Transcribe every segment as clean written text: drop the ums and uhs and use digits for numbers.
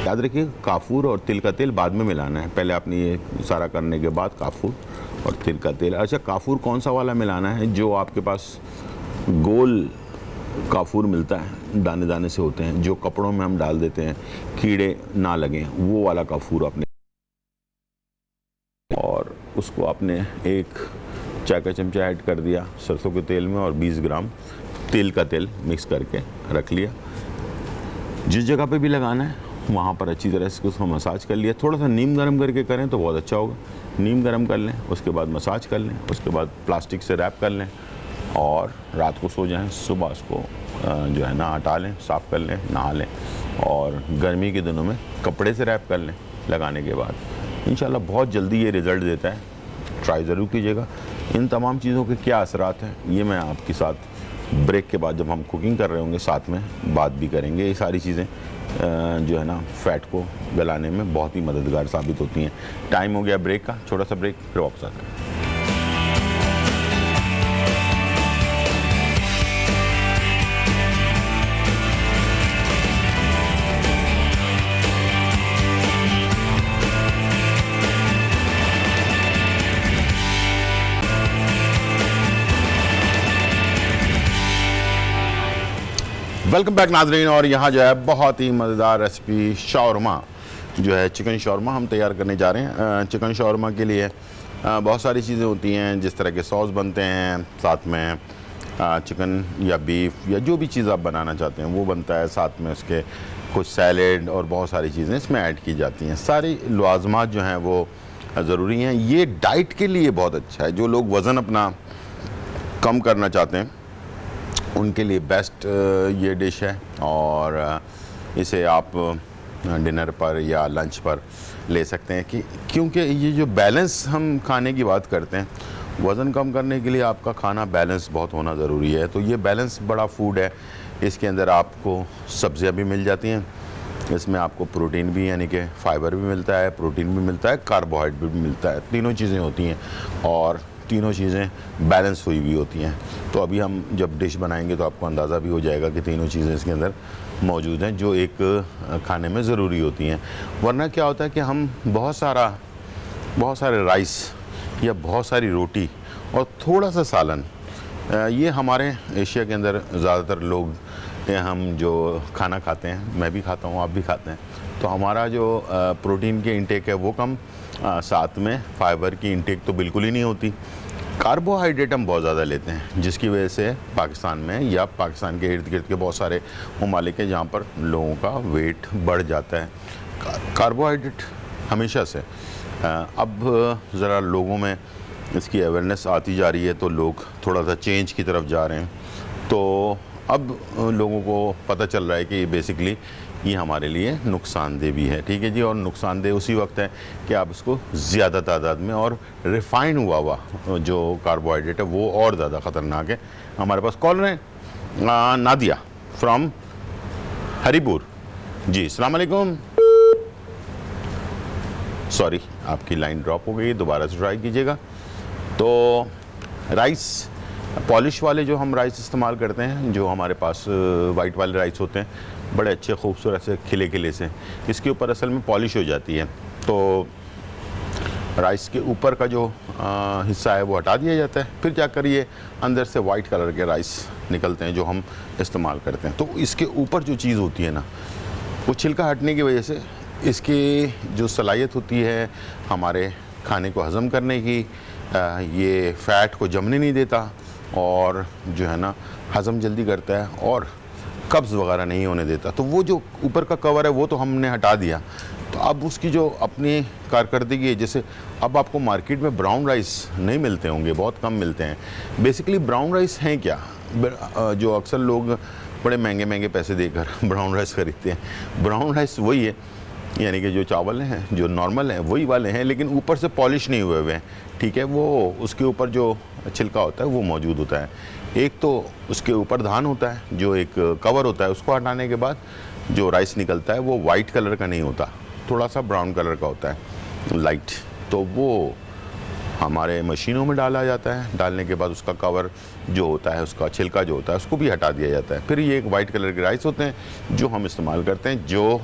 याद रखिए काफूर और तिल का तेल बाद में मिलाना है, पहले आपने ये सारा करने के बाद काफूर और तिल का तेल। अच्छा, काफूर कौन सा वाला मिलाना है? जो आपके पास गोल काफूर मिलता है, दाने दाने से होते हैं, जो कपड़ों में हम डाल देते हैं कीड़े ना लगें, वो वाला काफूर आपने, और उसको आपने 1 चाय का चमचा ऐड कर दिया सरसों के तेल में, और 20 ग्राम तिल का तेल मिक्स करके रख लिया। जिस जगह पे भी लगाना है वहाँ पर अच्छी तरह से उसको मसाज कर लिया। थोड़ा सा नीम गर्म करके करें तो बहुत अच्छा होगा। नीम गर्म कर लें, उसके बाद मसाज कर लें, उसके बाद प्लास्टिक से रैप कर लें और रात को सो जाएं। सुबह उसको जो है ना हटा लें, साफ़ कर लें, नहा लें, और गर्मी के दिनों में कपड़े से रैप कर लें लगाने के बाद। इंशाल्लाह बहुत जल्दी ये रिज़ल्ट देता है, ट्राई ज़रूर कीजिएगा। इन तमाम चीज़ों के क्या असरात हैं ये मैं आपके साथ ब्रेक के बाद, जब हम कुकिंग कर रहे होंगे, साथ में बात भी करेंगे। ये सारी चीज़ें जो है ना फ़ैट को गलाने में बहुत ही मददगार साबित होती हैं। टाइम हो गया ब्रेक का, छोटा सा ब्रेक, फिर वापस आते हैं। वेलकम बैक नाज़रीन। और यहाँ जो है बहुत ही मज़ेदार रेसिपी शौरमा जो है, चिकन शौरमा हम तैयार करने जा रहे हैं। चिकन शौरमा के लिए बहुत सारी चीज़ें होती हैं, जिस तरह के सॉस बनते हैं, साथ में चिकन या बीफ या जो भी चीज़ आप बनाना चाहते हैं वो बनता है, साथ में उसके कुछ सैलेड और बहुत सारी चीज़ें इसमें ऐड की जाती हैं। सारी लवाजमात जो हैं वो ज़रूरी हैं। ये डाइट के लिए बहुत अच्छा है। जो लोग वज़न अपना कम करना चाहते हैं उनके लिए बेस्ट ये डिश है, और इसे आप डिनर पर या लंच पर ले सकते हैं। क्योंकि ये जो बैलेंस हम खाने की बात करते हैं, वज़न कम करने के लिए आपका खाना बैलेंस बहुत होना ज़रूरी है। तो ये बैलेंस बड़ा फूड है। इसके अंदर आपको सब्ज़ियाँ भी मिल जाती हैं, इसमें आपको प्रोटीन भी यानी कि फ़ाइबर भी मिलता है, प्रोटीन भी मिलता है, कार्बोहाइड्रेट भी मिलता है। तीनों चीज़ें होती हैं और तीनों चीज़ें बैलेंस हुई हुई होती हैं। तो अभी हम जब डिश बनाएंगे तो आपको अंदाज़ा भी हो जाएगा कि तीनों चीज़ें इसके अंदर मौजूद हैं जो एक खाने में ज़रूरी होती हैं। वरना क्या होता है कि हम बहुत सारे राइस या बहुत सारी रोटी और थोड़ा सा सालन, ये हमारे एशिया के अंदर ज़्यादातर लोग हम जो खाना खाते हैं, मैं भी खाता हूँ, आप भी खाते हैं, तो हमारा जो प्रोटीन के इंटेक है वो कम, साथ में फ़ाइबर की इंटेक तो बिल्कुल ही नहीं होती। कार्बोहाइड्रेट हम बहुत ज़्यादा लेते हैं, जिसकी वजह से पाकिस्तान में या पाकिस्तान के इर्द गिर्द के बहुत सारे ममालिक हैं जहाँ पर लोगों का वेट बढ़ जाता है कार्बोहाइड्रेट हमेशा से। अब ज़रा लोगों में इसकी अवेयरनेस आती जा रही है, तो लोग थोड़ा सा चेंज की तरफ जा रहे हैं। तो अब लोगों को पता चल रहा है कि बेसिकली ये हमारे लिए नुकसानदेह भी है। ठीक है जी। और नुकसानदेह उसी वक्त है कि आप इसको ज़्यादा तादाद में, और रिफ़ाइंड हुआ जो कार्बोहाइड्रेट है वो और ज़्यादा ख़तरनाक है। हमारे पास कॉल है नादिया फ्रॉम हरीपुर जी। अस्सलाम वालेकुम। सॉरी, आपकी लाइन ड्रॉप हो गई, दोबारा से ट्राई कीजिएगा। तो राइस पॉलिश वाले जो हम राइस इस्तेमाल करते हैं, जो हमारे पास वाइट वाले राइस होते हैं, बड़े अच्छे खूबसूरत से खिले खिले से, इसके ऊपर असल में पॉलिश हो जाती है। तो राइस के ऊपर का जो हिस्सा है वो हटा दिया जाता है, फिर जाकर ये अंदर से वाइट कलर के राइस निकलते हैं जो हम इस्तेमाल करते हैं। तो इसके ऊपर जो चीज़ होती है ना, वो छिलका हटने की वजह से इसकी जो सलाहियत होती है हमारे खाने को हज़म करने की, ये फ़ैट को जमने नहीं देता, और जो है ना हज़म जल्दी करता है, और कब्ज़ वगैरह नहीं होने देता। तो वो जो ऊपर का कवर है वो तो हमने हटा दिया। तो अब उसकी जो अपनी कारकर्दगी है, जैसे अब आपको मार्केट में ब्राउन राइस नहीं मिलते होंगे, बहुत कम मिलते हैं। बेसिकली ब्राउन राइस हैं क्या, जो अक्सर लोग बड़े महंगे महंगे पैसे देकर ब्राउन राइस खरीदते हैं। ब्राउन राइस वही है, यानी कि जो चावल हैं जो नॉर्मल हैं वही वाले हैं, लेकिन ऊपर से पॉलिश नहीं हुए हुए हैं। ठीक है, वो उसके ऊपर जो छिलका होता है वो मौजूद होता है। एक तो उसके ऊपर धान होता है, जो एक कवर होता है, उसको हटाने के बाद जो राइस निकलता है वो वाइट कलर का नहीं होता, थोड़ा सा ब्राउन कलर का होता है, लाइट। तो वो हमारे मशीनों में डाला जाता है। डालने के बाद उसका कवर जो होता है, उसका छिलका जो होता है, उसको भी हटा दिया जाता है। फिर ये एक वाइट कलर के राइस होते हैं जो हम इस्तेमाल करते हैं, जो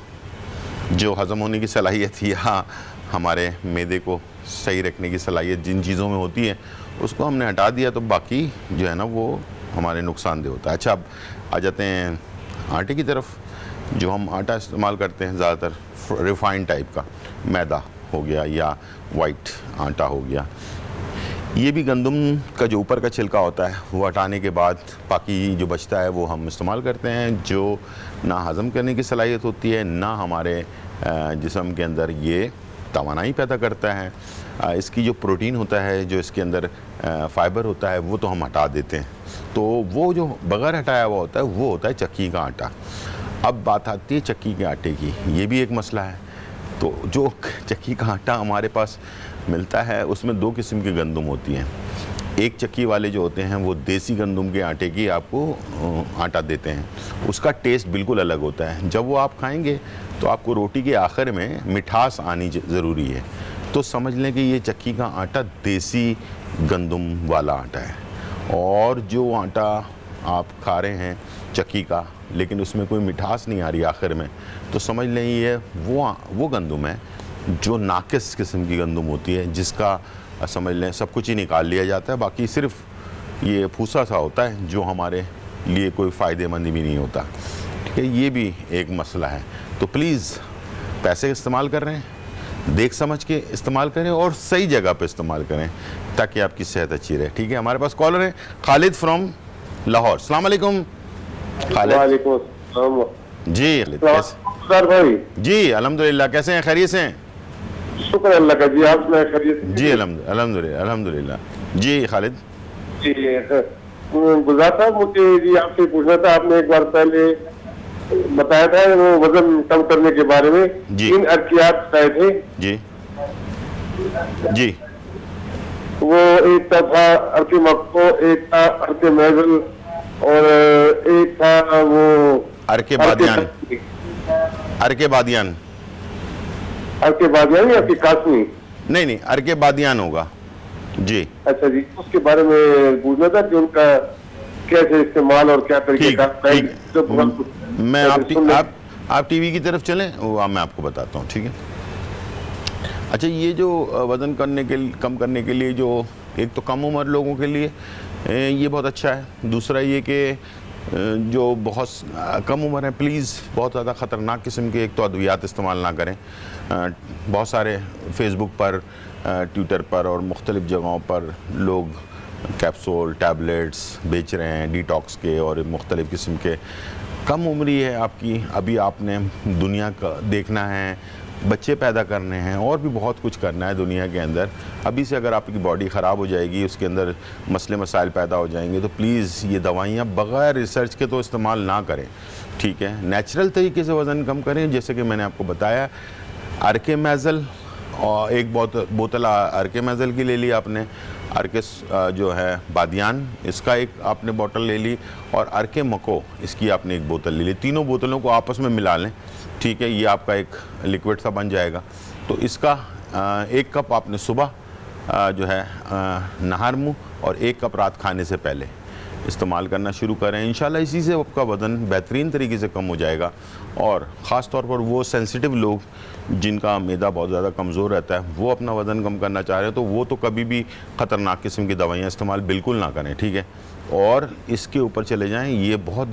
जो हज़म होने की सलाहियत या हमारे मैदे को सही रखने की सलाहियत जिन चीज़ों में होती है उसको हमने हटा दिया तो बाकी जो है ना वो हमारे नुकसानदेह होता है। अच्छा, अब आ जाते हैं आटे की तरफ। जो हम आटा इस्तेमाल करते हैं ज़्यादातर रिफ़ाइंड टाइप का, मैदा हो गया या वाइट आटा हो गया, ये भी गंदम का जो ऊपर का छिलका होता है वो हटाने के बाद बाकी जो बचता है वो हम इस्तेमाल करते हैं, जो ना हज़म करने की सलाहियत होती है, ना हमारे जिस्म के अंदर ये तवानाई पैदा करता है। इसकी जो प्रोटीन होता है, जो इसके अंदर फ़ाइबर होता है, वो तो हम हटा देते हैं। तो वो जो बग़ैर हटाया हुआ होता है वो होता है चक्की का आटा। अब बात आती है चक्की के आटे की, ये भी एक मसला है। तो जो चक्की का आटा हमारे पास मिलता है उसमें दो किस्म की गंदम होती हैं। एक चक्की वाले जो होते हैं वो देसी गंदम के आटे की आपको आटा देते हैं, उसका टेस्ट बिल्कुल अलग होता है। जब वो आप खाएंगे तो आपको रोटी के आखिर में मिठास आनी ज़रूरी है। तो समझ लें कि ये चक्की का आटा देसी गंदम वाला आटा है, और जो आटा आप खा रहे हैं चक्की का, लेकिन उसमें कोई मिठास नहीं आ रही आखिर में, तो समझ लें ये वो गंदम है जो नाकिस किस्म की गंदम होती है, जिसका समझ लें सब कुछ ही निकाल लिया जाता है, बाकी सिर्फ ये फूसा सा होता है जो हमारे लिए कोई फ़ायदेमंद भी नहीं होता। ठीक है, ये भी एक मसला है। तो प्लीज़ पैसे इस्तेमाल कर रहे हैं, देख समझ के इस्तेमाल करें और सही जगह पे इस्तेमाल करें ताकि आपकी सेहत अच्छी रहे। ठीक है, हमारे पास कॉलर है खालिद फ्रॉम लाहौर। अस्सलाम वालेकुम खालिद। वालेकुम अस्सलाम जी खालिद, कैसे? भाई जी अल्हम्दुलिल्लाह, कैसे हैं? खैरियत से हैं? शुक्र अल्लाह का जी, आप सुनाए खैरियत? जी अल्हम्दुलिल्लाह अल्हम्दुलिल्लाह। जी खालिद जी गुजार साहब, मुझे जी आपसे पूछना था, आपने एक बार पहले बताया था वो वजन कम करने के बारे में, जी। 3 अर्कियात बताए थे। जी जी वो एक था अर्के मक्को, एक था अर्के महजल, और एक था वो अर्के बादियान। अर्के बादियान अर्के बादियान या फिर कासमी? नहीं, अर्के बादियान होगा जी। अच्छा जी, उसके बारे में पूछना था कि उनका कैसे इस्तेमाल और क्या तरीके का। ठीक, मैं आप टीवी की तरफ चलें, वो मैं आपको बताता हूँ। ठीक है, अच्छा, ये जो वज़न कम करने के लिए, जो एक तो कम उम्र लोगों के लिए ये बहुत अच्छा है। दूसरा ये कि जो बहुत कम उम्र है, प्लीज़ बहुत ज़्यादा ख़तरनाक किस्म के एक तो अद्वियात इस्तेमाल ना करें। बहुत सारे फेसबुक पर, ट्विटर पर और मुख्तलिफ़ जगहों पर लोग कैप्सूल टैबलेट्स बेच रहे हैं डिटॉक्स के और मुख्तलिफ़ किस्म के। कम उम्र है आपकी, अभी आपने दुनिया का देखना है, बच्चे पैदा करने हैं और भी बहुत कुछ करना है दुनिया के अंदर। अभी से अगर आपकी बॉडी ख़राब हो जाएगी, उसके अंदर मसले मसाइल पैदा हो जाएंगे, तो प्लीज़ ये दवाइयाँ बग़ैर रिसर्च के तो इस्तेमाल ना करें। ठीक है, नेचुरल तरीके से वज़न कम करें, जैसे कि मैंने आपको बताया। अर्के मैज़ल और एक बोतल अर्के मैज़ल की ले ली आपने, अर्के जो है बादियान, इसका एक आपने बोतल ले ली, और अर्के मको, इसकी आपने एक बोतल ले ली। तीनों बोतलों को आपस में मिला लें। ठीक है, ये आपका एक लिक्विड सा बन जाएगा। तो इसका 1 कप आपने सुबह जो है नहर मुँह और 1 कप रात खाने से पहले इस्तेमाल करना शुरू करें। इंशाल्लाह इसी से आपका वज़न बेहतरीन तरीके से कम हो जाएगा। और ख़ास तौर पर वो सेंसिटिव लोग जिनका मैदा बहुत ज़्यादा कमज़ोर रहता है, वो अपना वज़न कम करना चाह रहे हैं, तो वो तो कभी भी ख़तरनाक किस्म की दवाइयाँ इस्तेमाल बिल्कुल ना करें। ठीक है, और इसके ऊपर चले जाएं, ये बहुत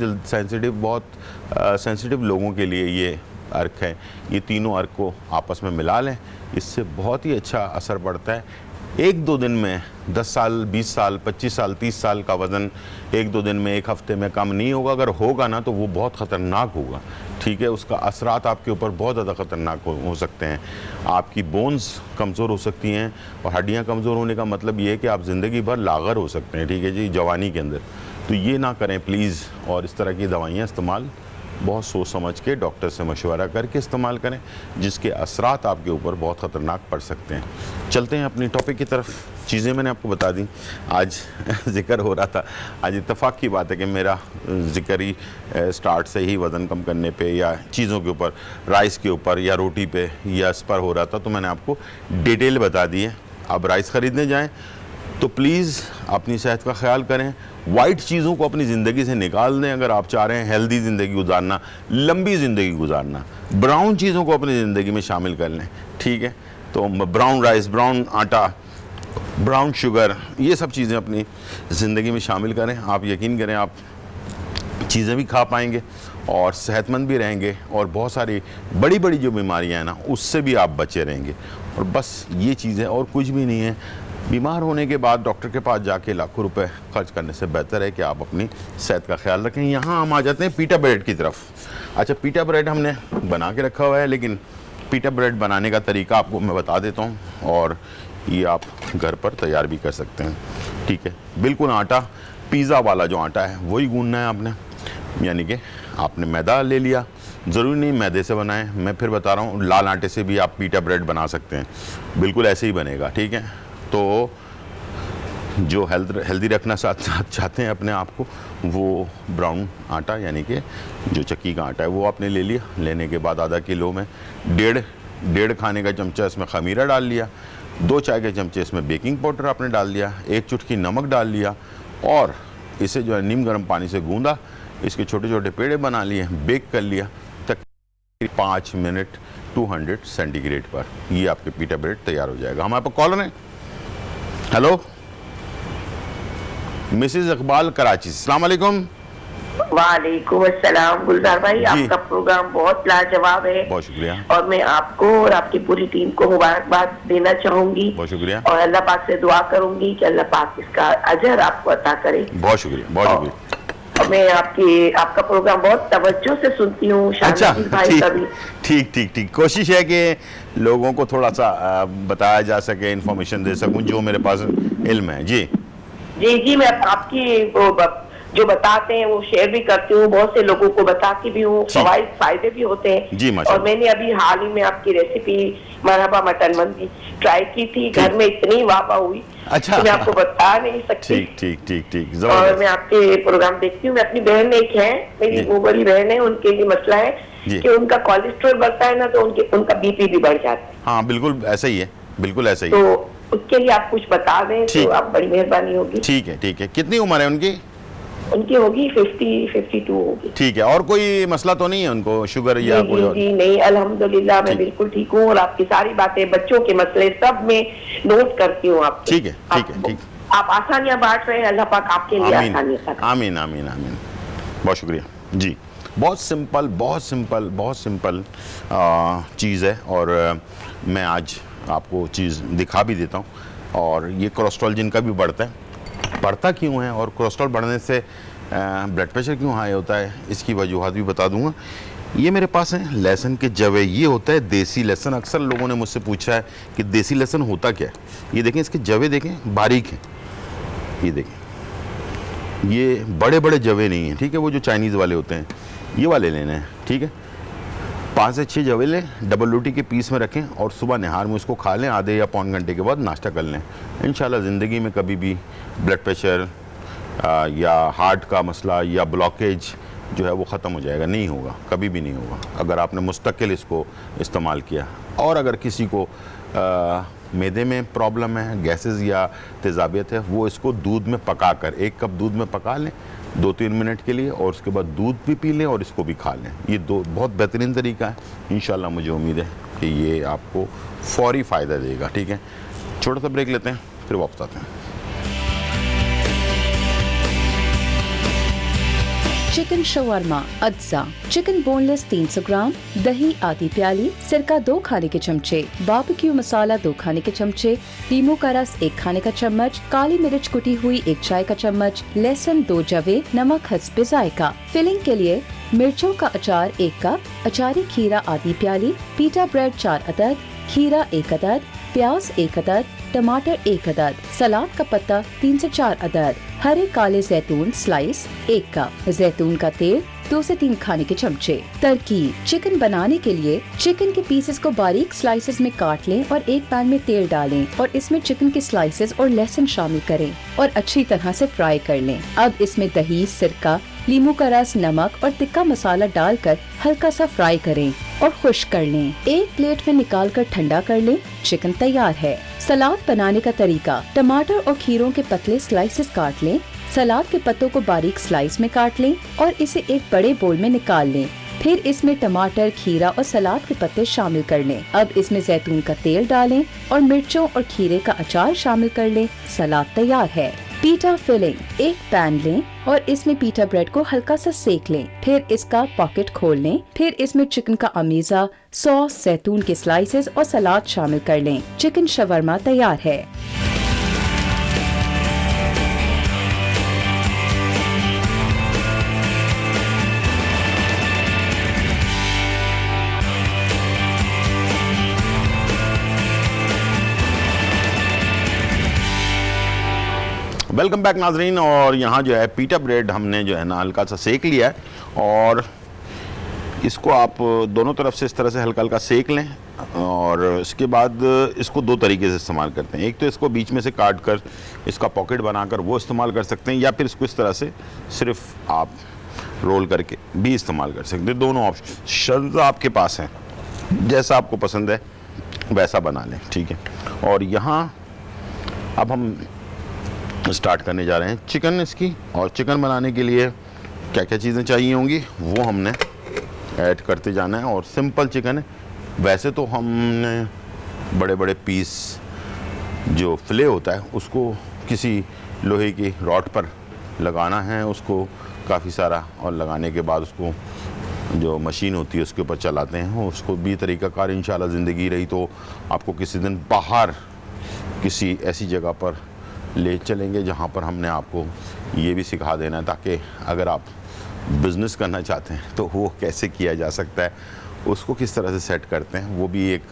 सेंसिटिव लोगों के लिए ये अर्क है। ये तीनों अर्क को आपस में मिला लें, इससे बहुत ही अच्छा असर पड़ता है। 1-2 दिन में 10 साल, 20 साल, 25 साल, 30 साल का वज़न 1-2 दिन में, 1 हफ़्ते में कम नहीं होगा। अगर होगा ना तो वो बहुत ख़तरनाक होगा। ठीक है, उसका असरात आपके ऊपर बहुत ज़्यादा ख़तरनाक हो सकते हैं। आपकी बोन्स कमज़ोर हो सकती हैं, और हड्डियाँ कमज़ोर होने का मतलब ये है कि आप ज़िंदगी भर लाग़र हो सकते हैं। ठीक है जी, जवानी के अंदर। तो ये ना करें प्लीज़, और इस तरह की दवाइयाँ इस्तेमाल बहुत सोच समझ के डॉक्टर से मशवरा करके इस्तेमाल करें, जिसके असरात आपके ऊपर बहुत ख़तरनाक पड़ सकते हैं। चलते हैं अपनी टॉपिक की तरफ। चीज़ें मैंने आपको बता दी। आज ज़िक्र हो रहा था, आज इत्तेफाक की बात है कि मेरा ज़िक्र ही स्टार्ट से ही वज़न कम करने पे या चीज़ों के ऊपर, राइस के ऊपर या रोटी पे या इस पर हो रहा था, तो मैंने आपको डिटेल बता दी है। अब राइस ख़रीदने जाएँ तो प्लीज़ अपनी सेहत का ख्याल करें, वाइट चीज़ों को अपनी ज़िंदगी से निकाल दें अगर आप चाह रहे हैं हेल्दी ज़िंदगी गुजारना, लंबी ज़िंदगी गुजारना। ब्राउन चीज़ों को अपनी ज़िंदगी में शामिल कर लें, ठीक है। तो ब्राउन राइस, ब्राउन आटा, ब्राउन शुगर, ये सब चीज़ें अपनी ज़िंदगी में शामिल करें। आप यकीन करें आप चीज़ें भी खा पाएंगे और सेहतमंद भी रहेंगे, और बहुत सारी बड़ी बड़ी जो बीमारियां हैं ना, उससे भी आप बचे रहेंगे। और बस ये चीज़ है और कुछ भी नहीं है। बीमार होने के बाद डॉक्टर के पास जाके लाखों रुपए खर्च करने से बेहतर है कि आप अपनी सेहत का ख्याल रखें। यहाँ हम आ जाते हैं पीटा ब्रेड की तरफ। अच्छा, पीटा ब्रेड हमने बना के रखा हुआ है, लेकिन पीटा ब्रेड बनाने का तरीका आपको मैं बता देता हूँ, और ये आप घर पर तैयार भी कर सकते हैं, ठीक है। बिल्कुल आटा, पिज़्ज़ा वाला जो आटा है वही गूंदना है आपने, यानी कि आपने मैदा ले लिया, ज़रूरी नहीं मैदे से बनाएं, मैं फिर बता रहा हूँ लाल आटे से भी आप पीटा ब्रेड बना सकते हैं, बिल्कुल ऐसे ही बनेगा, ठीक है। तो जो हेल्दी रखना चाहते हैं अपने आप को, वो ब्राउन आटा यानी कि जो चक्की का आटा है वो आपने ले लिया। लेने के बाद आधा किलो में डेढ़ खाने का चमचा इसमें खमीरा डाल लिया, 2 चाय के चमचे इसमें बेकिंग पाउडर आपने डाल दिया, 1 चुटकी नमक डाल लिया, और इसे जो है नीम गर्म पानी से गूंदा, इसके छोटे छोटे पेड़े बना लिए, बेक कर लिया तक 5 मिनट 200 सेंटीग्रेड पर। ये आपके पीटा ब्रेड तैयार हो जाएगा। हमारे पास कॉलर हैं। हेलो, मिसेज इकबाल कराची, अस्सलाम वालेकुम। वालेकुम अस्सलाम। गुलजार भाई, आपका प्रोग्राम बहुत लाजवाब है, बहुत शुक्रिया। और मैं आपको और आपकी पूरी टीम को मुबारकबाद देना चाहूंगी, बहुत शुक्रिया, और अल्लाह पाक से दुआ करूंगी कि अल्लाह पाक इसका अजर आपको अता करे। बहुत शुक्रिया, बहुत शुक्रिया। और मैं आपका प्रोग्राम बहुत तवज्जो से सुनती हूँ। अच्छा, भाई का भी ठीक। कोशिश है कि लोगों को थोड़ा सा बताया जा सके, इंफॉर्मेशन दे सकूं जो मेरे पास इल्म है। जी, मैं आपकी जो बताते हैं वो शेयर भी करती हूँ, बहुत से लोगों को बताती भी हूँ, फायदे भी होते हैं जी। और मैंने अभी हाल ही में आपकी रेसिपी मरहबा मटन मंदी ट्राई की थी, घर में इतनी वाह हुई। अच्छा, तो मैं आपको बता नहीं सकती। ठीक। और मैं आपके प्रोग्राम देखती हूँ। मैं अपनी बहन एक है, मेरी वो बड़ी बहन है, उनके लिए मसला है कि उनका कोलेस्ट्रॉल बढ़ता है ना, तो उनका बीपी भी बढ़ जाता है। हाँ, बिल्कुल ऐसा ही है, बिल्कुल ऐसा ही। तो उसके लिए आप कुछ बता दें तो आप बड़ी मेहरबानी होगी। ठीक है। कितनी उम्र है उनकी? उनकी होगी 52 होगी। ठीक है। और कोई मसला तो नहीं है उनको, शुगर या कोई और? जी नहीं, अल्हम्दुलिल्लाह मैं बिल्कुल ठीक हूँ, और आपकी सारी बातें, बच्चों के मसले सब मैं नोट करती हूँ आपके। ठीक है। आप आसानियाँ बांट रहे हैं, अल्लाह पाक आपके लिए आसानियाँ। आमीन। बहुत शुक्रिया जी। बहुत सिंपल चीज़ है, और मैं आज आपको चीज़ दिखा भी देता हूँ। और ये कोलेस्ट्रॉल जिनका भी बढ़ता क्यों है, और कोलेस्ट्रॉल बढ़ने से ब्लड प्रेशर क्यों हाई होता है, इसकी वजूहत भी बता दूंगा। ये मेरे पास है लहसुन के जवे, ये होता है देसी लहसुन। अक्सर लोगों ने मुझसे पूछा है कि देसी लहसुन होता क्या है। ये देखें, इसके जवे देखें, बारीक हैं, ये देखें, ये बड़े जवे नहीं हैं, ठीक है। वो जो चाइनीज़ वाले होते हैं, ये वाले लेने हैं, ठीक है। 5 से 6 जवे लें, डबल रोटी के पीस में रखें, और सुबह निहार में उसको खा लें, आधे या पौन घंटे के बाद नाश्ता कर लें। इंशाल्लाह ज़िंदगी में कभी भी ब्लड प्रेशर या हार्ट का मसला या ब्लॉकेज जो है वो ख़त्म हो जाएगा, नहीं होगा, कभी भी नहीं होगा, अगर आपने मुस्तकिल इसको इस्तेमाल किया। और अगर किसी को मैदे में प्रॉब्लम है, गैसेस या तेज़ाबियत है, वो इसको दूध में पका कर, 1 कप दूध में पका लें 2-3 मिनट के लिए, और उसके बाद दूध भी पी लें और इसको भी खा लें। ये बहुत बेहतरीन तरीका है। इंशाल्लाह मुझे उम्मीद है कि ये आपको फौरी फ़ायदा देगा, ठीक है। छोटा सा ब्रेक लेते हैं, फिर वापस आते हैं। चिकन शवारमा अज्जा, चिकन बोनलेस 300 ग्राम, दही आधी प्याली, सिरका 2 खाने के चमचे, बारबेक्यू मसाला 2 खाने के चमचे, लीमू का रस 1 खाने का चम्मच, काली मिर्च कुटी हुई 1 चाय का चम्मच, लहसुन 2 जवे, नमक हस्बे जायका। फिलिंग के लिए मिर्चों का अचार 1 कप, अचारी खीरा आधी प्याली, पीटा ब्रेड 4 अदद, खीरा 1 अदद, प्याज 1 अदद, टमाटर 1 अदद, सलाद का पत्ता 3 से 4 अदद, हरे काले जैतून स्लाइस 1 कप, जैतून का तेल 2 से 3 खाने के चमचे। तरकीब: चिकन बनाने के लिए चिकन के पीसेस को बारीक स्लाइसेस में काट लें और एक पैन में तेल डालें और इसमें चिकन के स्लाइसेस और लहसुन शामिल करें और अच्छी तरह से फ्राई कर लें। अब इसमें दही, सिरका, लीमू का रस, नमक और तिक्का मसाला डालकर हल्का सा फ्राई करें। और खुश्क कर लें। एक प्लेट में निकाल कर ठंडा कर लें। चिकन तैयार है। सलाद बनाने का तरीका। टमाटर और खीरों के पतले स्लाइसेस काट लें। सलाद के पत्तों को बारीक स्लाइस में काट लें और इसे एक बड़े बोल में निकाल लें। फिर इसमें टमाटर, खीरा और सलाद के पत्ते शामिल कर लें। अब इसमें जैतून का तेल डालें और मिर्चों और खीरे का अचार शामिल कर लें। सलाद तैयार है। पीटा फिलिंग। एक पैन लें और इसमें पीटा ब्रेड को हल्का सा सेक लें। फिर इसका पॉकेट खोल लें। फिर इसमें चिकन का अमीज़ा, सॉस, जैतून के स्लाइसेस और सलाद शामिल कर लें। चिकन शवरमा तैयार है। वेलकम बैक नाजरीन। और यहाँ जो है पीटा ब्रेड हमने जो है ना हल्का सा सेक लिया है और इसको आप दोनों तरफ से इस तरह से हल्का हल्का सेक लें। और इसके बाद इसको दो तरीके से इस्तेमाल करते हैं। एक तो इसको बीच में से काट कर इसका पॉकेट बनाकर वो इस्तेमाल कर सकते हैं, या फिर इसको इस तरह से सिर्फ आप रोल करके भी इस्तेमाल कर सकते हैं। दोनों ऑप्शन आपके पास हैं, जैसा आपको पसंद है वैसा बना लें, ठीक है। और यहाँ अब हम स्टार्ट करने जा रहे हैं चिकन इसकी। और चिकन बनाने के लिए क्या क्या चीज़ें चाहिए होंगी वो हमने ऐड करते जाना है। और सिंपल चिकन है। वैसे तो हमने बड़े बड़े पीस जो फिले होता है उसको किसी लोहे की रॉड पर लगाना है, उसको काफ़ी सारा, और लगाने के बाद उसको जो मशीन होती है उसके ऊपर चलाते हैं। उसको भी तरीक़ाकार इंशाल्लाह ज़िंदगी रही तो आपको किसी दिन बाहर किसी ऐसी जगह पर ले चलेंगे जहाँ पर हमने आपको ये भी सिखा देना है, ताकि अगर आप बिज़नेस करना चाहते हैं तो वो कैसे किया जा सकता है, उसको किस तरह से सेट करते हैं। वो भी एक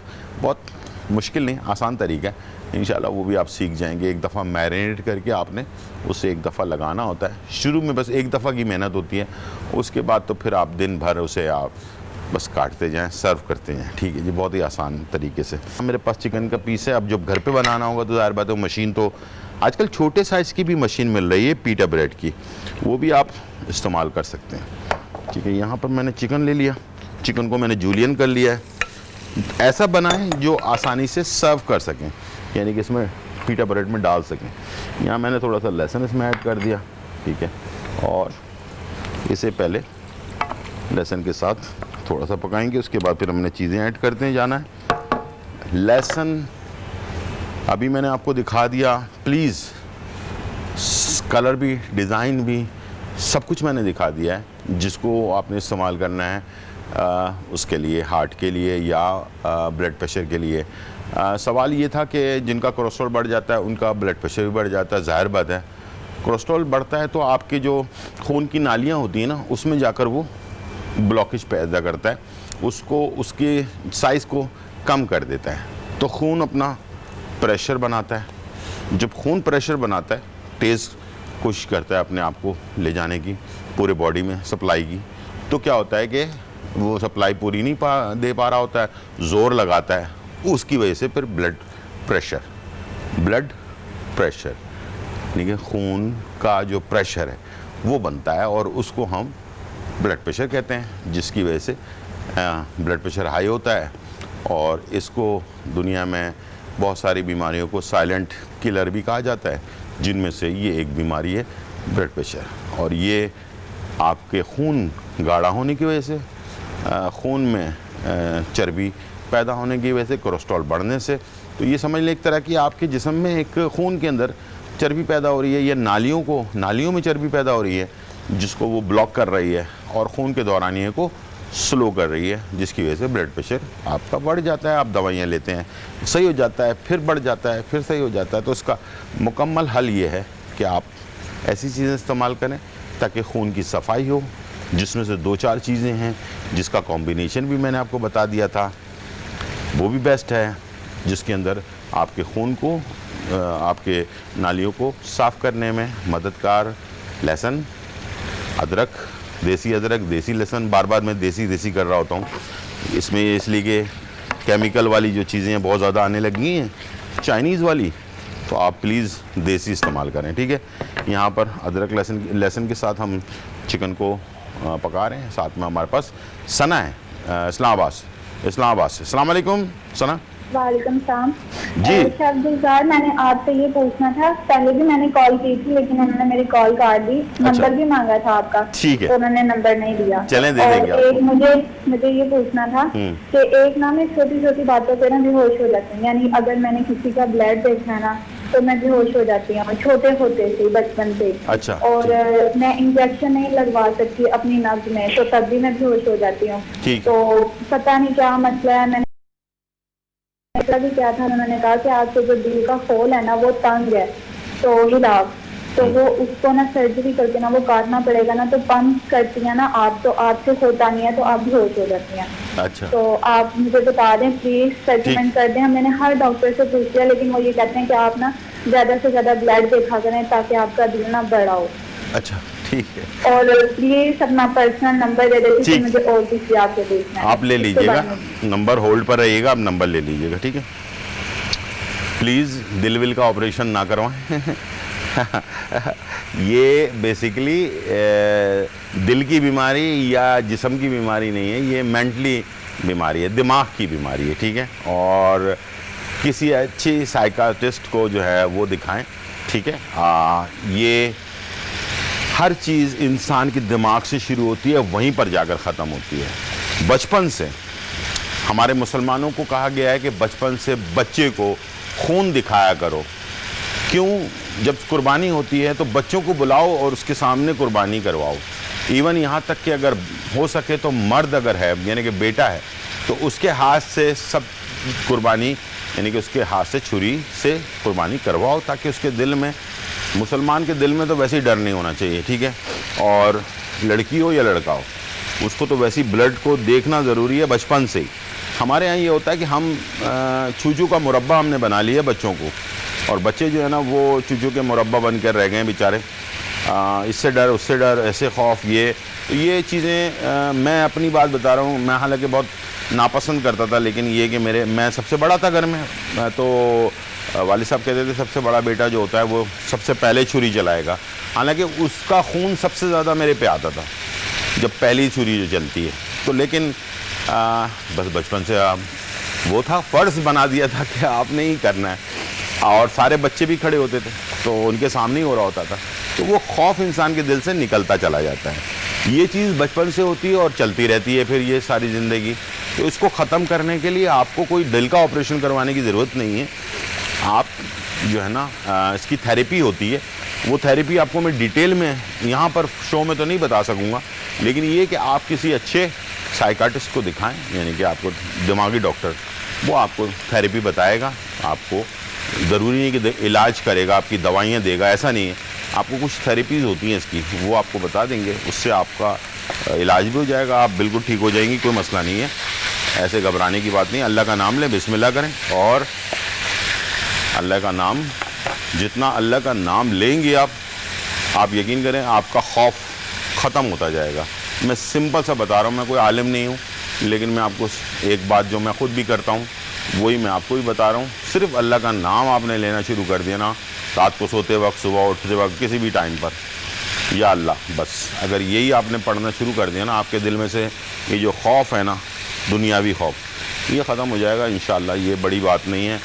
बहुत मुश्किल नहीं, आसान तरीका है। इंशाल्लाह वो भी आप सीख जाएंगे। एक दफ़ा मैरिनेट करके आपने उसे एक दफ़ा लगाना होता है। शुरू में बस एक दफ़ा की मेहनत होती है, उसके बाद तो फिर आप दिन भर उसे आप बस काटते जाएं, सर्व करते जाएं, ठीक है जी। बहुत ही आसान तरीके से। मेरे पास चिकन का पीस है। अब जब घर पे बनाना होगा तो ज़ाहिर बात है मशीन तो आजकल छोटे साइज़ की भी मशीन मिल रही है पीटा ब्रेड की, वो भी आप इस्तेमाल कर सकते हैं, ठीक है। यहाँ पर मैंने चिकन ले लिया। चिकन को मैंने जूलियन कर लिया है। ऐसा बनाएं जो आसानी से सर्व कर सकें, यानी कि इसमें पीटा ब्रेड में डाल सकें। यहाँ मैंने थोड़ा सा लहसुन इसमें ऐड कर दिया, ठीक है। और इसे पहले लहसुन के साथ थोड़ा सा पकाएंगे, उसके बाद फिर हमने चीज़ें ऐड करते जाना है। लहसुन अभी मैंने आपको दिखा दिया। प्लीज़ कलर भी, डिज़ाइन भी, सब कुछ मैंने दिखा दिया है। जिसको आपने इस्तेमाल करना है उसके लिए, हार्ट के लिए या ब्लड प्रेशर के लिए। सवाल ये था कि जिनका कोलेस्ट्रॉल बढ़ जाता है उनका ब्लड प्रेशर भी बढ़ जाता है। ज़ाहिर बात है, कोलेस्ट्रॉल बढ़ता है तो आपके जो खून की नालियाँ होती हैं ना, उसमें जाकर वो ब्लॉकेज पैदा करता है, उसको, उसके साइज़ को कम कर देता है। तो खून अपना प्रेशर बनाता है। जब खून प्रेशर बनाता है, तेज़ कोशिश करता है अपने आप को ले जाने की पूरे बॉडी में सप्लाई की, तो क्या होता है कि वो सप्लाई पूरी नहीं दे पा रहा होता है, ज़ोर लगाता है। उसकी वजह से फिर ब्लड प्रेशर यानी कि खून का जो प्रेशर है वो बनता है, और उसको हम ब्लड प्रेशर कहते हैं, जिसकी वजह से ब्लड प्रेशर हाई होता है। और इसको दुनिया में बहुत सारी बीमारियों को साइलेंट किलर भी कहा जाता है, जिनमें से ये एक बीमारी है ब्लड प्रेशर। और ये आपके खून गाढ़ा होने की वजह से, खून में चर्बी पैदा होने की वजह से, कोलेस्ट्रॉल बढ़ने से, तो ये समझ लें एक तरह की आपके जिस्म में एक खून के अंदर चर्बी पैदा हो रही है, या नालियों में चर्बी पैदा हो रही है, जिसको वो ब्लॉक कर रही है और खून के दौरानिए को स्लो कर रही है, जिसकी वजह से ब्लड प्रेशर आपका बढ़ जाता है। आप दवाइयाँ लेते हैं, सही हो जाता है, फिर बढ़ जाता है, फिर सही हो जाता है। तो इसका मुकम्मल हल ये है कि आप ऐसी चीज़ें इस्तेमाल करें ताकि खून की सफाई हो, जिसमें से 2-4 चीज़ें हैं जिसका कॉम्बिनेशन भी मैंने आपको बता दिया था, वो भी बेस्ट है, जिसके अंदर आपके खून को, आपके नालियों को साफ़ करने में मददगार लहसुन, अदरक, देसी अदरक, देसी लहसुन, बार बार मैं देसी कर रहा होता हूँ इसमें, इसलिए कि केमिकल वाली जो चीज़ें हैं बहुत ज़्यादा आने लगी हैं, चाइनीज़ वाली, तो आप प्लीज़ देसी इस्तेमाल करें, ठीक है। यहाँ पर अदरक लहसुन के साथ हम चिकन को पका रहे हैं। साथ में हमारे पास सना है, इस्लामाबाद इस्लामाबाद से। अस्सलाम वालेकुम सना वालेकुम सलाम जी। शब गुलजार, मैंने आपसे ये पूछना था, पहले भी मैंने कॉल की थी लेकिन उन्होंने मेरी कॉल काट दी। नंबर भी मांगा था आपका, ठीक है। तो उन्होंने नंबर नहीं दिया। चलें, दे देंगे और एक मुझे ये पूछना था कि एक ना मैं छोटी छोटी बातों पे ना बेहोश हो जाती हूँ, यानी अगर मैंने किसी का ब्लड देखा है ना तो मैं बेहोश हो जाती हूँ, छोटे होते से, बचपन से। अच्छा। और मैं इंजेक्शन नहीं लगवा सकती अपनी नब्ज में, तो तब भी मैं बेहोश हो जाती हूँ। ठीक। तो पता नहीं क्या मसला है। मैंने भी क्या था, उन्होंने कहा कि आपके जो दिल का खोल है ना वो तंग है, तो हिलाव, तो वो उसको ना सर्जरी करके ना वो काटना पड़ेगा ना, तो पंप करती है ना आप, तो आपसे होता नहीं है, तो आप बेहोश हो जाती हैं। अच्छा। तो आप मुझे बता दें प्लीज, सेटलमेंट कर दें। मैंने हर डॉक्टर से पूछ लिया लेकिन वो ये कहते हैं कि आप ना ज्यादा से ज्यादा ब्लड देखा करें ताकि आपका दिल ना बड़ा हो। अच्छा ठीक है। और प्लीज अपना पर्सनल नंबर दे देती कि मुझे और किसी आपसे देखना है। आप ले लीजिएगा, नंबर होल्ड पर रहिएगा, आप नंबर ले लीजिएगा, ठीक है। प्लीज़ दिल विल का ऑपरेशन ना करवाएं। ये बेसिकली दिल की बीमारी या जिस्म की बीमारी नहीं है, ये मेंटली बीमारी है, दिमाग की बीमारी है, ठीक है। और किसी अच्छी साइकाट्रिस्ट को जो है वो दिखाएं, ठीक है। ये हर चीज़ इंसान के दिमाग से शुरू होती है, वहीं पर जाकर ख़त्म होती है। बचपन से हमारे मुसलमानों को कहा गया है कि बचपन से बच्चे को खून दिखाया करो। क्यों? जब कुर्बानी होती है तो बच्चों को बुलाओ और उसके सामने कुर्बानी करवाओ। इवन यहाँ तक कि अगर हो सके तो मर्द अगर है, यानी कि बेटा है, तो उसके हाथ से सब कुर्बानी, यानी कि उसके हाथ से छुरी से कुर्बानी करवाओ, ताकि उसके दिल में, मुसलमान के दिल में तो वैसे ही डर नहीं होना चाहिए, ठीक है। और लड़की हो या लड़का हो, उसको तो वैसे ही ब्लड को देखना ज़रूरी है बचपन से ही। हमारे यहाँ ये होता है कि हम चूचू का मुरब्बा हमने बना लिया बच्चों को, और बच्चे जो है ना वो चूचू के मुरब्बा बन कर रह गए हैं बेचारे। इससे डर, उससे डर, ऐसे खौफ, ये चीज़ें मैं अपनी बात बता रहा हूँ। मैं हालांकि बहुत नापसंद करता था, लेकिन ये कि मैं सबसे बड़ा था घर में, तो वालिद साहब कहते थे सबसे बड़ा बेटा जो होता है वो सबसे पहले छुरी चलाएगा। हालांकि उसका खून सबसे ज़्यादा मेरे पे आता था जब पहली छुरी जो चलती है, तो लेकिन बस बचपन से वो था, फ़र्ज़ बना दिया था कि आपने ही करना है, और सारे बच्चे भी खड़े होते थे तो उनके सामने ही हो रहा होता था, तो वो खौफ इंसान के दिल से निकलता चला जाता है। ये चीज़ बचपन से होती है और चलती रहती है फिर ये सारी ज़िंदगी। तो इसको ख़त्म करने के लिए आपको कोई दिल का ऑपरेशन करवाने की ज़रूरत नहीं है। आप जो है ना इसकी थेरेपी होती है, वो थेरेपी आपको मैं डिटेल में यहाँ पर शो में तो नहीं बता सकूँगा, लेकिन ये कि आप किसी अच्छे साइकाट्रिस्ट को दिखाएं, यानी कि आपको दिमागी डॉक्टर, वो आपको थेरेपी बताएगा। आपको ज़रूरी नहीं कि इलाज करेगा, आपकी दवाइयाँ देगा, ऐसा नहीं है। आपको कुछ थेरेपीज़ होती हैं इसकी, वो आपको बता देंगे, उससे आपका इलाज भी हो जाएगा, आप बिल्कुल ठीक हो जाएंगी, कोई मसला नहीं है। ऐसे घबराने की बात नहीं। अल्लाह का नाम लें, बिस्मिल्लाह करें, और अल्लाह का नाम, जितना अल्लाह का नाम लेंगे आप यकीन करें आपका खौफ ख़त्म होता जाएगा। मैं सिंपल सा बता रहा हूँ, मैं कोई आलिम नहीं हूँ, लेकिन मैं आपको एक बात जो मैं ख़ुद भी करता हूँ वही मैं आपको भी बता रहा हूँ। सिर्फ अल्लाह का नाम आपने लेना शुरू कर दिया ना, रात को सोते वक्त, सुबह उठते वक्त, किसी भी टाइम पर, या अल्लाह, बस अगर यही आपने पढ़ना शुरू कर दिया ना, आपके दिल में से ये जो खौफ है ना, दुनियावी खौफ, ये ख़त्म हो जाएगा इंशाअल्लाह। ये बड़ी बात नहीं है।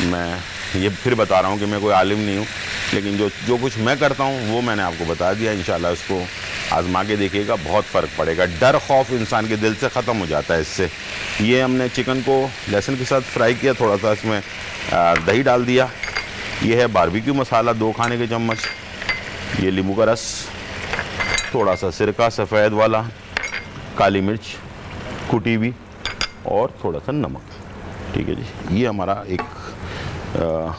मैं ये फिर बता रहा हूँ कि मैं कोई आलिम नहीं हूँ, लेकिन जो कुछ मैं करता हूँ वो मैंने आपको बता दिया। इंशाअल्लाह इसको आजमा के देखिएगा, बहुत फ़र्क पड़ेगा। डर खौफ इंसान के दिल से ख़त्म हो जाता है इससे। ये हमने चिकन को लहसुन के साथ फ्राई किया, थोड़ा सा इसमें दही डाल दिया। ये है बारबेक्यू मसाला 2 खाने के चम्मच, ये नींबू का रस, थोड़ा सा सिरका सफ़ेद वाला, काली मिर्च कुटी हुई, और थोड़ा सा नमक, ठीक है जी। ये हमारा एक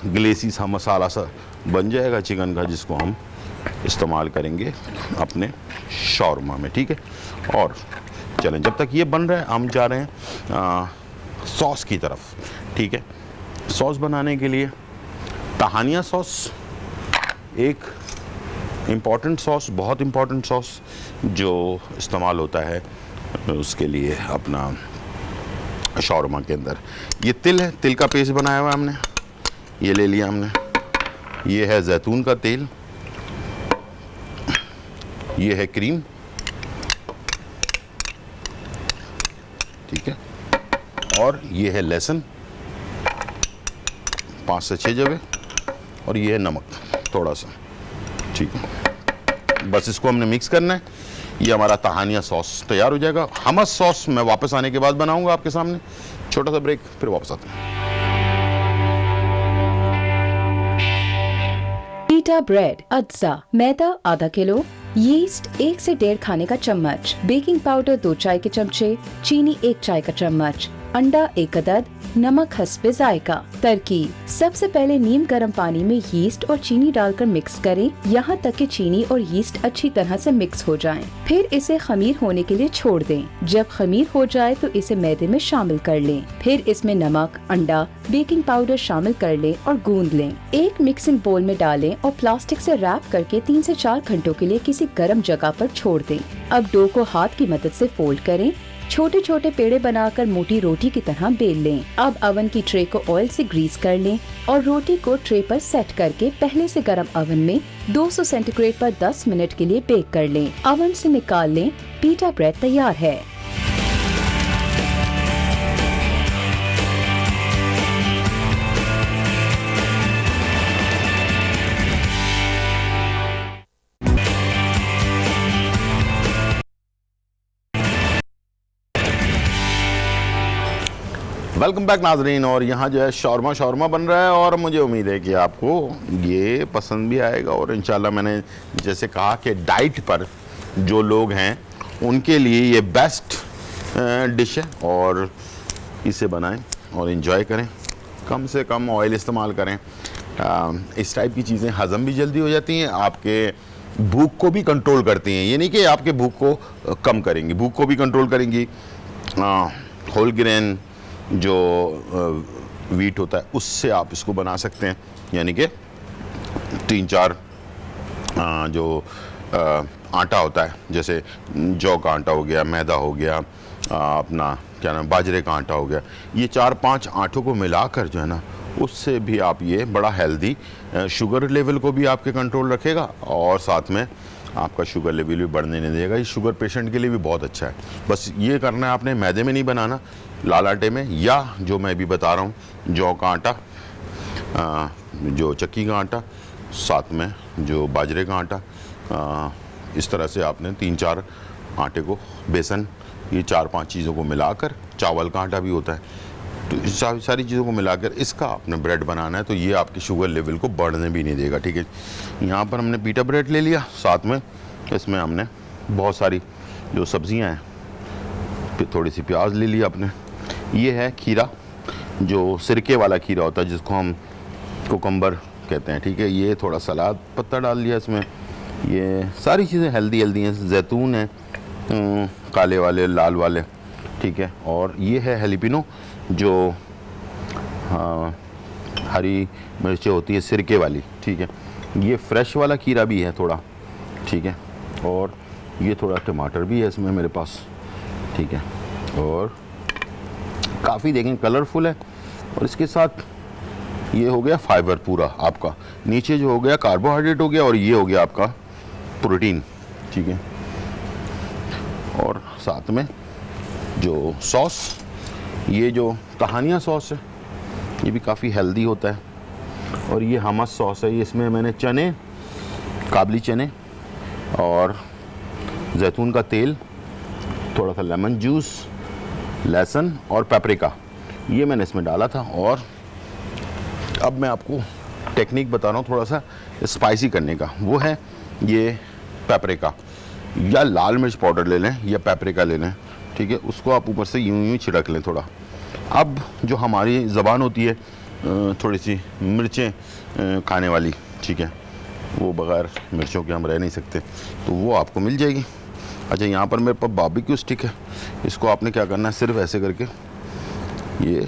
ग्लेसी सा मसाला सा बन जाएगा चिकन का, जिसको हम इस्तेमाल करेंगे अपने शौरमा में, ठीक है। और चलें, जब तक ये बन रहा है हम जा रहे हैं सॉस की तरफ, ठीक है। सॉस बनाने के लिए तहानिया सॉस एक इम्पॉर्टेंट सॉस, बहुत इम्पॉर्टेंट सॉस जो इस्तेमाल होता है उसके लिए अपना शौरमा के अंदर। ये तिल है, तिल का पेस्ट बनाया हुआ है हमने, ये ले लिया हमने। ये है जैतून का तेल, ये है क्रीम, ठीक है। और ये है लहसुन 5 से 6 जगह, और ये है नमक थोड़ा सा, ठीक है। बस इसको हमने मिक्स करना है। ये हमारा तहानिया सॉस तैयार हो जाएगा। हमस सॉस मैं वापस आने के बाद बनाऊंगा आपके सामने। छोटा सा ब्रेक, फिर वापस आते हैं। पीटा ब्रेड, अज्जा, मैदा आधा किलो, यीस्ट 1 से 1.5 खाने का चम्मच, बेकिंग पाउडर 2 चाय के चमचे, चीनी 1 चाय का चम्मच, अंडा 1 अदद, नमक हस्बे जायका। तरकीब: सबसे पहले नीम गर्म पानी में यीस्ट और चीनी डालकर मिक्स करें यहाँ तक कि चीनी और यीस्ट अच्छी तरह से मिक्स हो जाएं। फिर इसे खमीर होने के लिए छोड़ दें। जब खमीर हो जाए तो इसे मैदे में शामिल कर लें। फिर इसमें नमक, अंडा, बेकिंग पाउडर शामिल कर लें और गूंद लें। एक मिक्सिंग बोल में डालें और प्लास्टिक से रैप करके 3 से 4 घंटों के लिए किसी गर्म जगह पर छोड़ दें। अब डो को हाथ की मदद से फोल्ड करें। छोटे छोटे पेड़े बनाकर मोटी रोटी की तरह बेल लें। अब अवन की ट्रे को ऑयल से ग्रीस कर लें और रोटी को ट्रे पर सेट करके पहले से गर्म अवन में 200 सेंटीग्रेड पर 10 मिनट के लिए बेक कर लें। अवन से निकाल लें। पीटा ब्रेड तैयार है। वेलकम बैक नाजरीन। और यहाँ जो है शौरमा बन रहा है और मुझे उम्मीद है कि आपको ये पसंद भी आएगा। और इंशाल्लाह मैंने जैसे कहा कि डाइट पर जो लोग हैं उनके लिए ये बेस्ट डिश है, और इसे बनाएं और इन्जॉय करें। कम से कम ऑयल इस्तेमाल करें। इस टाइप की चीज़ें हज़म भी जल्दी हो जाती हैं, आपके भूख को भी कंट्रोल करती हैं। ये नहीं कि आपके भूख को कम करेंगी, भूख को भी कंट्रोल करेंगी। होल ग्रेन जो वीट होता है उससे आप इसको बना सकते हैं, यानी कि 3-4 जो आटा होता है, जैसे जौ का आटा हो गया, मैदा हो गया, अपना क्या नाम बाजरे का आटा हो गया, ये 4-5 आटों को मिलाकर जो है ना, उससे भी आप ये बड़ा हेल्दी, शुगर लेवल को भी आपके कंट्रोल रखेगा और साथ में आपका शुगर लेवल भी बढ़ने नहीं देगा। ये शुगर पेशेंट के लिए भी बहुत अच्छा है। बस ये करना है आपने, मैदे में नहीं बनाना, लाल आटे में, या जो मैं भी बता रहा हूँ जौ का आटा, जो चक्की का आटा, साथ में जो बाजरे का आटा, इस तरह से आपने 3-4 आटे को, बेसन, ये 4-5 चीज़ों को मिलाकर, चावल का आटा भी होता है, तो इस सारी चीज़ों को मिलाकर इसका आपने ब्रेड बनाना है। तो ये आपके शुगर लेवल को बढ़ने भी नहीं देगा, ठीक है। यहाँ पर हमने पीटा ब्रेड ले लिया, साथ में इसमें हमने बहुत सारी जो सब्जियाँ हैं, फिर थोड़ी सी प्याज ले लिया आपने। ये है खीरा, जो सिरके वाला खीरा होता है, जिसको हम कुकम्बर कहते हैं, ठीक है। ये थोड़ा सलाद पत्ता डाल लिया इसमें। ये सारी चीज़ें हेल्दी हैं। जैतून है, काले वाले, लाल वाले, ठीक है। और ये है हेलिपिनो, जो हरी मिर्चें होती है सिरके वाली, ठीक है। ये फ्रेश वाला खीरा भी है थोड़ा, ठीक है। और ये थोड़ा टमाटर भी है इसमें मेरे पास, ठीक है। और काफ़ी देखें कलरफुल है। और इसके साथ ये हो गया फाइबर पूरा आपका, नीचे जो हो गया कार्बोहाइड्रेट हो गया, और ये हो गया आपका प्रोटीन, ठीक है। और साथ में जो सॉस, ये जो तहानिया सॉस है, ये भी काफ़ी हेल्दी होता है। और ये हमस सॉस है, ये इसमें मैंने चने, काबली चने और जैतून का तेल, थोड़ा सा लेमन जूस, लहसुन और पेपरिका, ये मैंने इसमें डाला था। और अब मैं आपको टेक्निक बता रहा हूँ थोड़ा सा स्पाइसी करने का, वो है ये पेपरिका, या लाल मिर्च पाउडर ले लें या पेपरिका ले लें, ठीक है। उसको आप ऊपर से यूं छिड़क लें थोड़ा। अब जो हमारी ज़बान होती है थोड़ी सी मिर्चें खाने वाली, ठीक है, वो बग़ैर मिर्चों के हम रह नहीं सकते, तो वो आपको मिल जाएगी। अच्छा, यहाँ पर मेरे पास बारबेक्यू स्टिक है, इसको आपने क्या करना है, सिर्फ ऐसे करके ये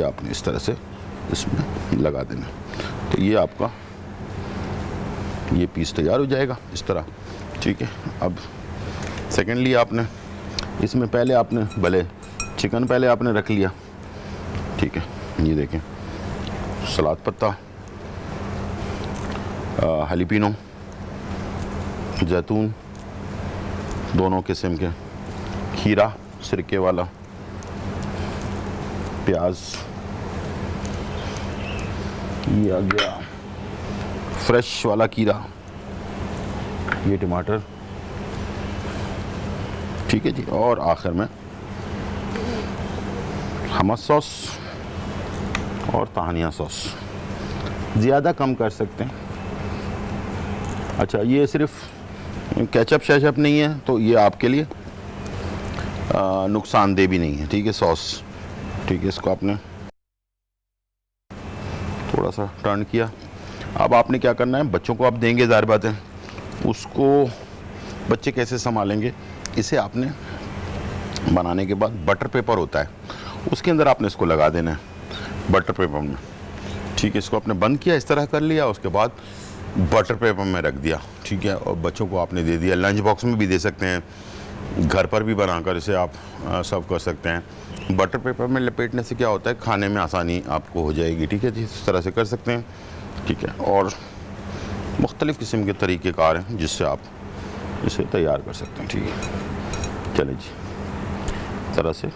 आपने इस तरह से इसमें लगा देना, तो ये आपका ये पीस तैयार हो जाएगा इस तरह, ठीक है। अब सेकेंडली आपने इसमें पहले आपने भले चिकन पहले आपने रख लिया, ठीक है। ये देखें, सलाद पत्ता, हलीपिनो, जैतून दोनों किस्म के, खीरा सिरके वाला, प्याज, ये आ गया फ्रेश वाला खीरा, ये टमाटर, ठीक है जी। और आखिर में हमस सॉस और तानिया सॉस, ज़्यादा कम कर सकते हैं। अच्छा, ये सिर्फ केचप शेचप नहीं है तो ये आपके लिए नुकसानदेह भी नहीं है, ठीक है। सॉस, ठीक है, इसको आपने थोड़ा सा टर्न किया। अब आपने क्या करना है, बच्चों को आप देंगे, ज़ाहिर बात है, उसको बच्चे कैसे संभालेंगे, इसे आपने बनाने के बाद बटर पेपर होता है, उसके अंदर आपने इसको लगा देना है, बटर पेपर में, ठीक है। इसको आपने बंद किया, इस तरह कर लिया, उसके बाद बटर पेपर में रख दिया, ठीक है। और बच्चों को आपने दे दिया। लंच बॉक्स में भी दे सकते हैं, घर पर भी बनाकर इसे आप सर्व कर सकते हैं। बटर पेपर में लपेटने से क्या होता है, खाने में आसानी आपको हो जाएगी, ठीक है जी। इस तरह से कर सकते हैं, ठीक है। और मुख्तलिफ़ किस्म के तरीक़ेकार हैं जिससे आप इसे तैयार कर सकते हैं, ठीक है। चले जी, इस तरह से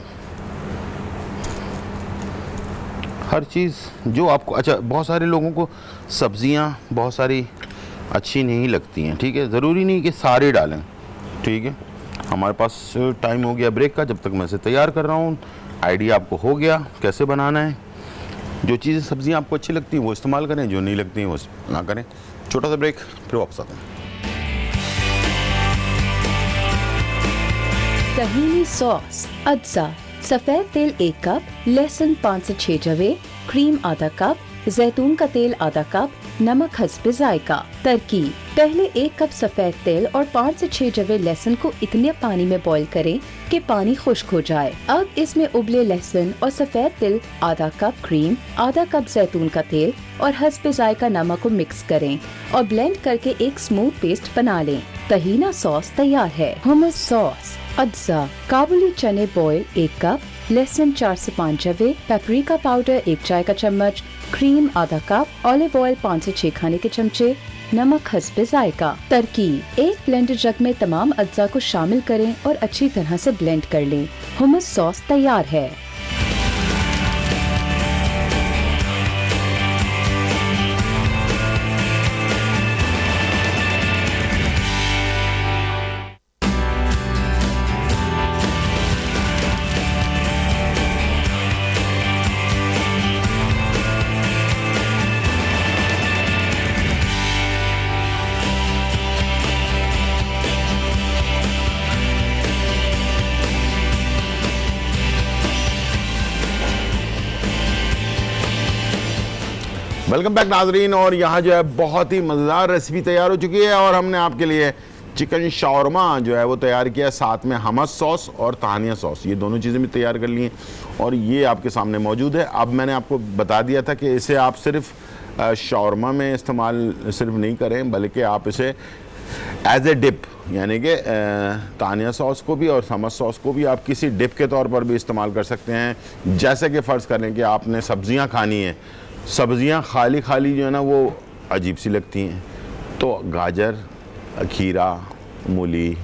हर चीज़ जो आपको, अच्छा, बहुत सारे लोगों को सब्ज़ियाँ बहुत सारी अच्छी नहीं लगती हैं, ठीक है। ज़रूरी नहीं कि सारे डालें, ठीक है। हमारे पास टाइम हो गया ब्रेक का, जब तक मैं इसे तैयार कर रहा हूँ, आइडिया आपको हो गया कैसे बनाना है। जो चीज़ें सब्ज़ियाँ आपको अच्छी लगती हैं वो इस्तेमाल करें, जो नहीं लगती हैं वो ना करें। छोटा सा ब्रेक, फिर वापस आते हैं। तहीनी सॉस, अज्जा, सफेद तेल 1 कप, लहसुन 5 से 6 जवे, क्रीम आधा कप, जैतून का तेल आधा कप, नमक हस्बे जायका। तरकीब: पहले 1 कप सफेद तेल और 5 से 6 जवे लहसुन को इतने पानी में बॉईल करें कि पानी खुश्क हो जाए। अब इसमें उबले लहसुन और सफेद तिल, आधा कप क्रीम, आधा कप जैतून का तेल और हस्बे जायका नमक को मिक्स करें और ब्लेंड करके एक स्मूथ पेस्ट बना लें। तहीना सॉस तैयार है। हुमस सॉस, अज्जा, काबुली चने बॉयल 1 कप, लहसुन 4 से 5 जवे, पेपरिका पाउडर 1 चाय का चम्मच, क्रीम आधा कप, ऑलिव ऑयल 5 से 6 खाने के चमचे, नमक हस्बे जायका। तरकीब: एक ब्लेंडर जग में तमाम अज्जा को शामिल करें और अच्छी तरह से ब्लेंड कर लें। हुमस सॉस तैयार है। वेलकम बैक नाजरीन। और यहाँ जो है बहुत ही मज़ेदार रेसिपी तैयार हो चुकी है और हमने आपके लिए चिकन शावरमा जो है वो तैयार किया, साथ में हमस सॉस और तानिया सॉस, ये दोनों चीज़ें भी तैयार कर ली हैं और ये आपके सामने मौजूद है। अब मैंने आपको बता दिया था कि इसे आप सिर्फ शावरमा में इस्तेमाल सिर्फ नहीं करें, बल्कि आप इसे एज ए डिप, यानी कि तानिया सॉस को भी और हमस सॉस को भी आप किसी डिप के तौर पर भी इस्तेमाल कर सकते हैं। जैसे कि फ़र्ज़ करें कि आपने सब्ज़ियाँ खानी हैं, सब्ज़ियाँ खाली खाली जो है ना वो अजीब सी लगती हैं, तो गाजर, खीरा, मूली,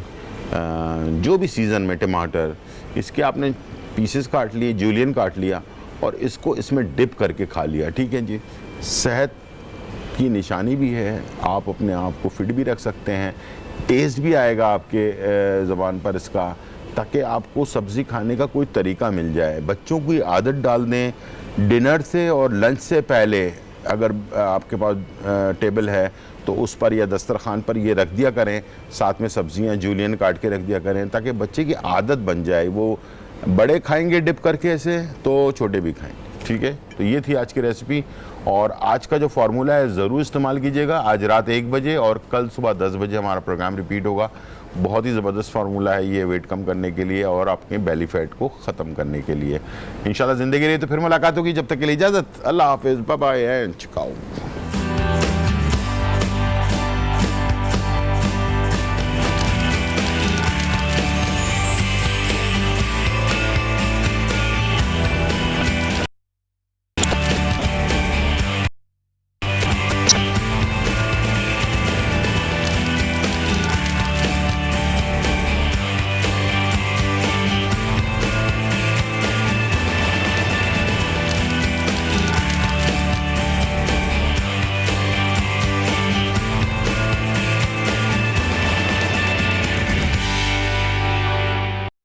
जो भी सीज़न में, टमाटर, इसके आपने पीसेस काट लिए, जूलियन काट लिया और इसको इसमें डिप करके खा लिया, ठीक है जी। सेहत की निशानी भी है, आप अपने आप को फिट भी रख सकते हैं, टेस्ट भी आएगा आपके ज़बान पर इसका, ताकि आपको सब्ज़ी खाने का कोई तरीका मिल जाए। बच्चों की आदत डाल दें, डिनर से और लंच से पहले अगर आपके पास टेबल है तो उस पर या दस्तरखान पर ये रख दिया करें, साथ में सब्ज़ियाँ जूलियन काट के रख दिया करें, ताकि बच्चे की आदत बन जाए। वो बड़े खाएंगे डिप करके ऐसे, तो छोटे भी खाएं, ठीक है। तो ये थी आज की रेसिपी और आज का जो फार्मूला है ज़रूर इस्तेमाल कीजिएगा। आज रात 1 बजे और कल सुबह 10 बजे हमारा प्रोग्राम रिपीट होगा। बहुत ही ज़बरदस्त फार्मूला है ये वेट कम करने के लिए और आपके बेली फैट को ख़त्म करने के लिए। इंशाल्लाह ज़िंदगी रही तो फिर मुलाकात होगी। जब तक के लिए इजाज़त, अल्लाह हाफ़िज़, बाय बाय एंड चिकाओ।